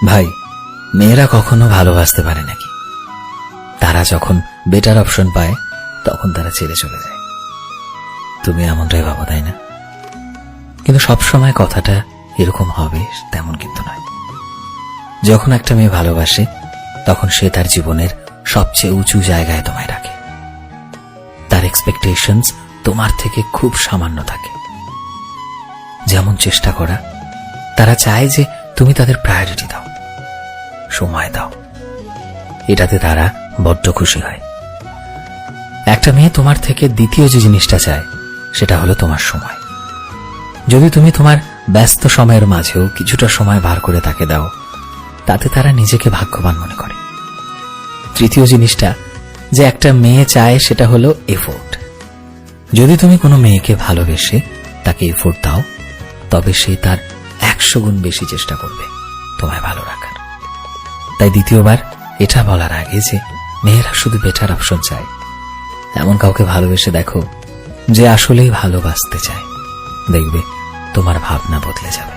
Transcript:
ভাই, মেয়েরা কখনো ভালোবাসতে পারে নাকি? তারা যখন বেটার অপশন পায় তখন তারা ছেড়ে চলে যায়। তুমি এমনটাই ভাবো, তাই না? কিন্তু সবসময় কথাটা এরকম হবে তেমন কিন্তু নয়। যখন একটা মেয়ে ভালোবাসে তখন সে তার জীবনের সবচেয়ে উঁচু জায়গায় তোমায় রাখে। তার এক্সপেকটেশনস তোমার থেকে খুব সামান্য থাকে। যেমন চেষ্টা করা, তারা চায় যে তুমি তাদের প্রায়োরিটি দাও, সময় দাও। এটাতে তারা বড্ড খুশি হয়। একটা মেয়ে তোমার থেকে দ্বিতীয় যে জিনিসটা চায় সেটা হলো তোমার সময়। যদি তুমি তোমার ব্যস্ত সময়ের মাঝেও কিছুটা সময় বার করে তাকে দাও, তাতে তারা নিজেকে ভাগ্যবান মনে করে। তৃতীয় জিনিসটা যে একটা মেয়ে চায় সেটা হলো এফোর্ট। যদি তুমি কোনো মেয়েকে ভালোবেসে তাকে এফোর্ট দাও, তবে সে তার 100 গুণ বেশি চেষ্টা করবে তোমায় ভালো রাখার। তাই দ্বিতীয়বার এটা বলার আগে যে মেয়েরা শুধু বেটার অপশন চায়, এমন কাউকে ভালোবেসে দেখো যে আসলেই ভালোবাসতে চায়। দেখবে তোমার ভাবনা বদলে যাবে।